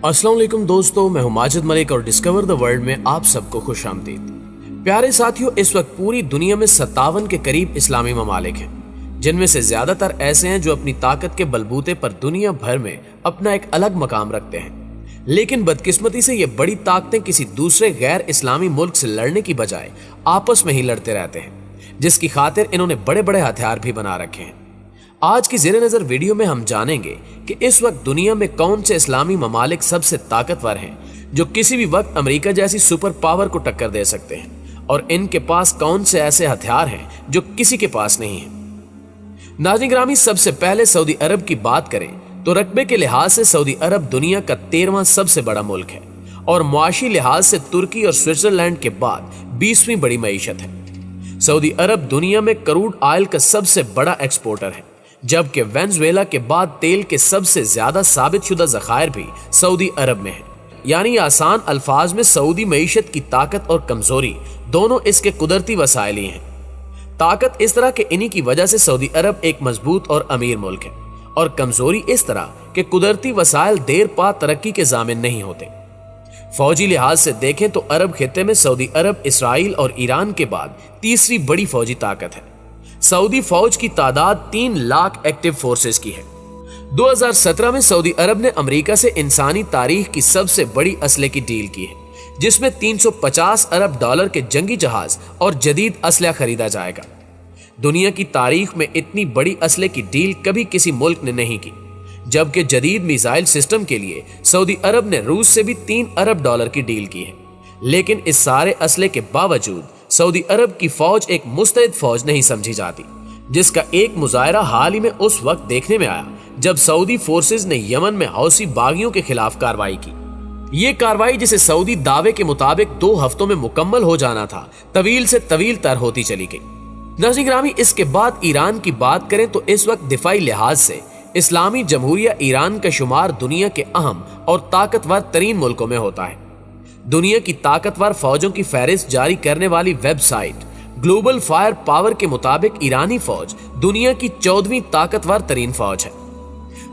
अस्सलाम वालेकुम दोस्तों, मैं हूं माजिद मलिक और डिस्कवर द वर्ल्ड में आप सबको खुश आमदीद। प्यारे साथियों, इस वक्त पूरी दुनिया में 57 के करीब इस्लामी ममालिक हैं, जिनमें से ज्यादातर ऐसे हैं जो अपनी ताकत के बलबूते पर दुनिया भर में अपना एक अलग मकाम रखते हैं। लेकिन बदकिस्मती से ये बड़ी ताकतें किसी दूसरे गैर इस्लामी मुल्क से लड़ने की बजाय आपस में ही लड़ते रहते हैं, जिसकी खातिर इन्होंने बड़े बड़े हथियार भी बना रखे हैं। आज की ज़ेरे नज़र वीडियो में हम जानेंगे कि इस वक्त दुनिया में कौन से इस्लामी ममालिक सबसे ताकतवर हैं जो किसी भी वक्त अमेरिका जैसी सुपर पावर को टक्कर दे सकते हैं, और इनके पास कौन से ऐसे हथियार हैं जो किसी के पास नहीं हैं। नाज़रीन गिरामी, सबसे पहले सऊदी अरब की बात करें तो रकबे के लिहाज से सऊदी अरब दुनिया का 13वां सबसे बड़ा मुल्क है और मुआशी लिहाज से तुर्की और स्विट्जरलैंड के बाद 20वीं बड़ी मईशत है। सऊदी अरब दुनिया में क्रूड ऑयल का सबसे बड़ा एक्सपोर्टर है, जबकि वेनेजुएला के बाद तेल के सबसे ज्यादा साबितशुदा ज़खायर भी सऊदी अरब में है। यानी आसान अल्फाज में सऊदी मईशत की ताकत और कमजोरी दोनों इसके कुदरती वसाइल ही हैं। ताकत इस तरह के इन्हीं की वजह से सऊदी अरब एक मजबूत और अमीर मुल्क है, और कमजोरी इस तरह के कुदरती वसाइल देर पा तरक्की के जामिन नहीं होते। फौजी लिहाज से देखें तो अरब खित्ते में सऊदी अरब, इसराइल और ईरान के बाद तीसरी बड़ी फौजी ताकत है। सऊदी फौज की तादाद 3 लाख एक्टिव फोर्सेस की है। 2017 में सऊदी अरब ने अमेरिका से इंसानी तारीख की सबसे बड़ी असले की डील की है, जिसमें 350 अरब डॉलर के जंगी जहाज और जदीद असलहा खरीदा जाएगा। दुनिया की तारीख में इतनी बड़ी असले की डील कभी किसी मुल्क ने नहीं की, जबकि जदीद मिसाइल सिस्टम के लिए सऊदी अरब ने रूस से भी 3 अरब डॉलर की डील की है। लेकिन इस सारे असले के बावजूद सऊदी अरब की फौज एक मुस्तैद फौज नहीं समझी जाती, जिसका एक मुजाहरा हाल ही में उस वक्त देखने में आया जब सऊदी फोर्सेस ने यमन में हौसी बागियों के खिलाफ कार्रवाई की। ये कार्रवाई, जिसे सऊदी दावे के मुताबिक 2 हफ्तों में मुकम्मल हो जाना था, तवील से तवील तर होती चली गई। नाज़रीन गिरामी, इसके बाद ईरान की बात करें तो इस वक्त दिफाई लिहाज से इस्लामी जमहूरिया ईरान का शुमार दुनिया के अहम और ताकतवर तरीन मुल्कों में होता है। दुनिया की ताकतवर फौजों की फहरिस्त जारी करने वाली वेबसाइट ग्लोबल फायर पावर के मुताबिक ईरानी फौज दुनिया की 14वीं ताकतवर तरीन फौज है।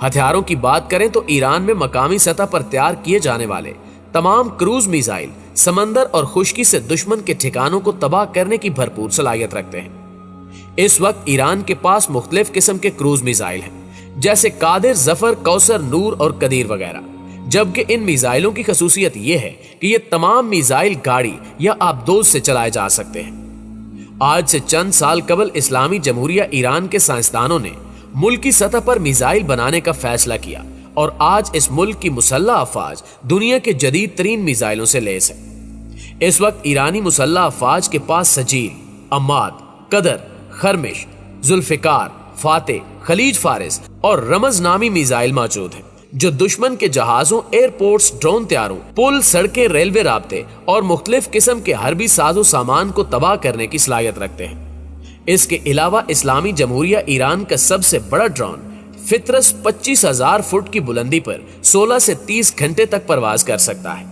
हथियारों की बात करें तो ईरान में मकामी सतह पर तैयार किए जाने वाले तमाम क्रूज मिसाइल समंदर और खुश्की से दुश्मन के ठिकानों को तबाह करने की भरपूर सलाहियत रखते हैं। इस वक्त ईरान के पास मुख्तलिफ किस्म के क्रूज मिसाइल हैं, जैसे कादिर, जफर, कौसर, नूर और कदीर वगैरह, जबकि इन मिसाइलों की खसूसियत यह है कि ये तमाम मिसाइल गाड़ी या आबदोज से चलाए जा सकते हैं। आज से चंद साल कबल इस्लामी जमहूरिया ईरान के साइंसदानों ने मुल्क की सतह पर मिसाइल बनाने का फैसला किया, और आज इस मुल्क की मुसल्लह अफवाज दुनिया के जदीद तरीन मिसाइलों से लैस है। इस वक्त ईरानी मुसल्लह अफवाज के पास सजील, अम्माद, कदर, खरमिश, जुल्फिकार, फाते, खलीज फारिस और रमज नामी मिसाइल मौजूद हैं, जो दुश्मन के जहाजों, एयरपोर्ट्स, ड्रोन तैयारों, पुल, सड़कें, रेलवे राब्ते और मुख्तलिफ किस्म के हरबी साजो सामान को तबाह करने की सलाहियत रखते हैं। इसके अलावा इस्लामी जमहूरिया ईरान का सबसे बड़ा ड्रोन फितरस 25,000 फुट की बुलंदी पर 16 से 30 घंटे तक परवाज कर सकता है।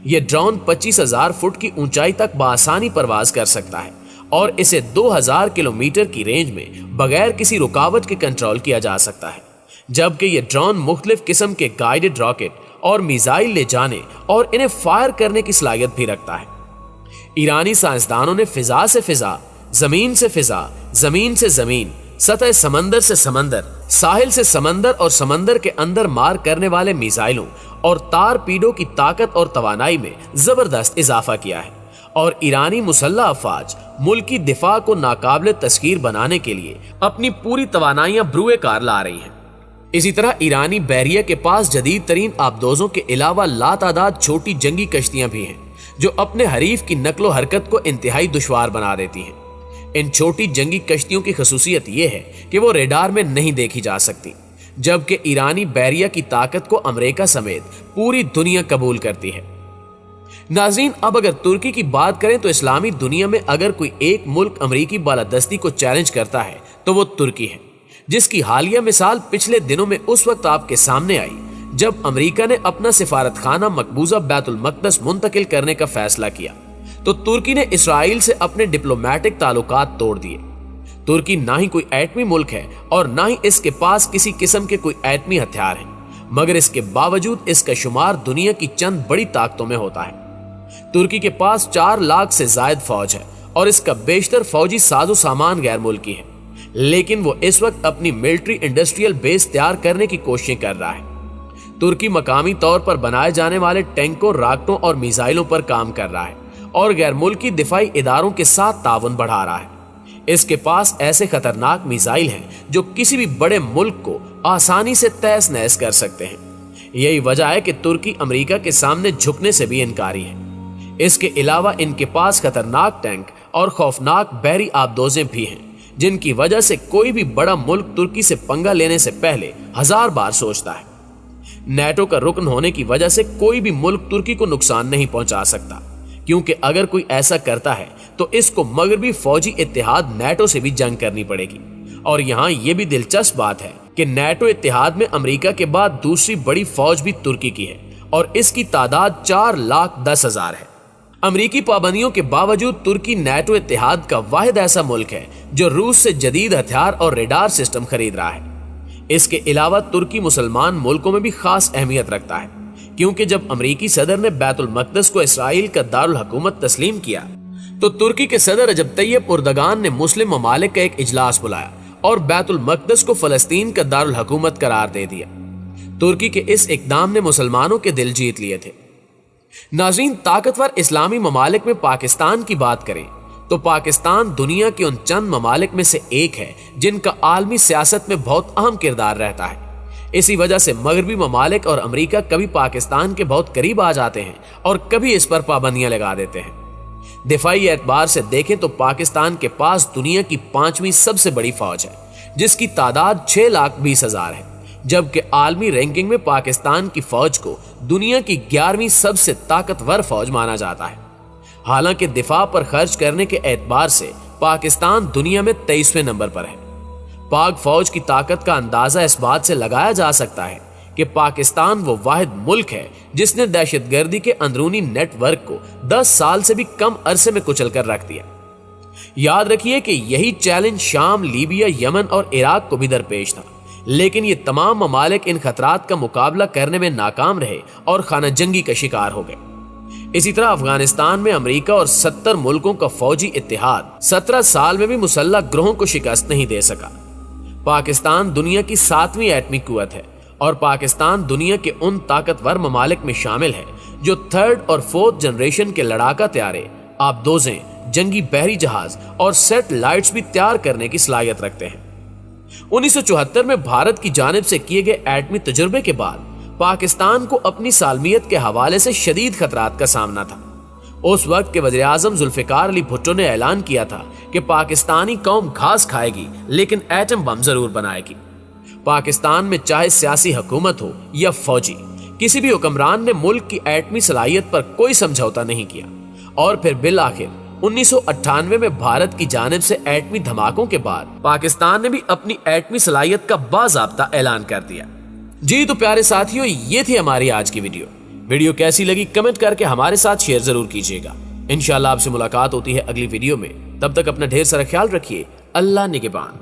यह ड्रोन 25,000 फुट की ऊंचाई तक बासानी परवाज कर सकता है, और इसे 2000 किलोमीटर की रेंज में बगैर किसी रुकावट के कंट्रोल किया जा सकता है। जबकि ये ड्रोन मुख्तलिफ किस्म के गाइडेड रॉकेट और मिसाइल ले जाने और इन्हें फायर करने की सलाहियत भी रखता है। ईरानी साइंसदानों ने फिजा से फिजा, जमीन से फिजा, जमीन से जमीन, सतह समंदर से समंदर, साहिल से समंदर और समंदर के अंदर मार करने वाले मिसाइलों और तारपीडों की ताकत और तवानाई में जबरदस्त इजाफा किया है, और ईरानी मुसल्लह अफवाज मुल्क की दिफा को नाकाबिल तस्खीर बनाने के लिए अपनी पूरी तवानाइयां ब्रुए कार ला रही हैं। इसी तरह ईरानी बहरिया के पास जदीद तरीन आबदोजों के अलावा लातादाद छोटी जंगी कश्तियां भी हैं, जो अपने हरीफ की नकलो हरकत को इंतहाई दुश्वार बना देती हैं। इन छोटी जंगी कश्तियों की खसूसियत यह है कि वो रेडार में नहीं देखी जा सकती, जबकि ईरानी बहरिया की ताकत को अमेरिका समेत पूरी दुनिया कबूल करती है। नाज़रीन, अब अगर तुर्की की बात करें तो इस्लामी दुनिया में अगर कोई एक मुल्क अमेरिकी बालादस्ती को चैलेंज करता है तो वो तुर्की है, जिसकी हालिया मिसाल पिछले दिनों में उस वक्त आपके सामने आई जब अमेरिका ने अपना सिफारत खाना मकबूजा बैतुल मक़दस मुंतकिल करने का फैसला किया, तो तुर्की ने इसराइल से अपने डिप्लोमेटिक ताल्लुकात तोड़ दिए। तुर्की ना ही कोई एटमी मुल्क है और ना ही इसके पास किसी किस्म के कोई एटमी हथियार हैं, मगर इसके बावजूद इसका शुमार दुनिया की चंद बड़ी ताकतों में होता है। तुर्की के पास 4 लाख से ज्यादा फौज है और इसका बेशतर फौजी साजो सामान गैर मुल्की है, लेकिन वो इस वक्त अपनी मिलिट्री इंडस्ट्रियल बेस तैयार करने की कोशिशें कर रहा है। तुर्की मकामी तौर पर बनाए जाने वाले टैंकों, रॉकेटों और मिसाइलों पर काम कर रहा है और गैर मुल्की दिफाई इदारों के साथ ताउन बढ़ा रहा है। इसके पास ऐसे खतरनाक मिसाइल हैं जो किसी भी बड़े मुल्क को आसानी से तहस नहस कर सकते हैं। यही वजह है कि तुर्की अमेरिका के सामने झुकने से भी इनकारी है। इसके अलावा इनके पास खतरनाक टैंक और खौफनाक बहरी आबदोजें भी हैं, जिनकी वजह से कोई भी बड़ा मुल्क तुर्की से पंगा लेने से पहले 1000 बार सोचता है। नेटो का रुकन होने की वजह से कोई भी मुल्क तुर्की को नुकसान नहीं पहुंचा सकता, क्योंकि अगर कोई ऐसा करता है तो इसको मगरबी फौजी इत्तेहाद नेटो से भी जंग करनी पड़ेगी। और यहाँ ये भी दिलचस्प बात है कि नेटो इत्तेहाद में अमेरिका के बाद दूसरी बड़ी फौज भी तुर्की की है और इसकी तादाद 4,10,000 है। अमेरिकी पाबंदियों के बावजूद तुर्की नेटो इत्तेहाद का वाहिद ऐसा मुल्क है जो रूस से जदीद हथियार और रेडार सिस्टम खरीद रहा है। इसके अलावा तुर्की मुसलमान मुल्कों में भी खास अहमियत रखता है, क्योंकि जब अमेरिकी सदर ने बैतुल मक़दस को इसराइल का दारुल हुकूमत तस्लीम किया तो तुर्की के सदर रजब तैयब उर्दगान ने मुस्लिम ममालिक का एक इजलास बुलाया और बैतुल मक़दस को फलस्तीन का दारुल हुकूमत करार दे दिया। तुर्की के इस इक़दाम ने मुसलमानों के दिल जीत लिए थे। नाज़रीन, ताकतवर इस्लामी ममालिक में पाकिस्तान की बात करें तो पाकिस्तान दुनिया के उन चंद ममालिक में से एक है जिनका आलमी सियासत में बहुत अहम किरदार रहता है। इसी वजह से मगरबी ममालिक और अमेरिका कभी पाकिस्तान के बहुत करीब आ जाते हैं और कभी इस पर पाबंदियां लगा देते हैं। दिफाई एतबार से देखें तो पाकिस्तान के पास दुनिया की 5वीं सबसे बड़ी फौज है, जिसकी तादाद 6,20,000 है, जबकि आलमी रैंकिंग में पाकिस्तान की फौज को दुनिया की 11वीं सबसे ताकतवर फौज माना जाता है। हालांकि दिफा पर खर्च करने के एतबार से पाकिस्तान दुनिया में 23वें नंबर पर है। पाक फौज की ताकत का अंदाजा इस बात से लगाया जा सकता है कि पाकिस्तान वो वाहिद मुल्क है जिसने दहशतगर्दी के अंदरूनी नेटवर्क को 10 साल से भी कम अरसे में कुचल कर रख दिया। याद रखिए कि यही चैलेंज शाम, लीबिया, यमन और इराक को भी दरपेश था, लेकिन ये तमाम ममालिक इन खतरात का मुकाबला करने में नाकाम रहे और खाना जंगी का शिकार हो गए। इसी तरह अफगानिस्तान में अमेरिका और 70 मुल्कों का फौजी इत्तेहाद 17 साल में भी मुसल्लह ग्रोहों को शिकस्त नहीं दे सका। पाकिस्तान दुनिया की 7वीं एटमी कुव्वत है और पाकिस्तान दुनिया के उन ताकतवर ममालिक में शामिल है जो 3rd और 4th जनरेशन के लड़ाका तैयारे, आबदोजें, जंगी बहरी जहाज और सैटेलाइट्स भी तैयार करने की सलाहियत रखते हैं। 1974 में भारत की जानिब से किए गए एटमी तजुर्बे के बाद पाकिस्तान को अपनी सालमियत के हवाले से शदीद खतरात का सामना था। उस वक्त के वज़ीर आज़म जुल्फ़िकार अली भुट्टो ने ऐलान किया था कि पाकिस्तानी कौम घास खाएगी लेकिन एटम बम जरूर बनाएगी। पाकिस्तान में चाहे सियासी हुकूमत हो या फौजी, किसी भी हुक्मरान ने मुल्क की एटमी सलाहियत पर कोई समझौता नहीं किया और फिर बिल आखिर 1998 में भारत की जानिब से एटमी धमाकों के बाद पाकिस्तान ने भी अपनी एटमी सलाहियत का बाज़ाब्ता ऐलान कर दिया। जी तो प्यारे साथियों, ये थी हमारी आज की वीडियो कैसी लगी कमेंट करके हमारे साथ शेयर जरूर कीजिएगा। इंशाल्लाह आपसे मुलाकात होती है अगली वीडियो में। तब तक अपना ढेर सारा ख्याल रखिए। अल्लाह निगहबान।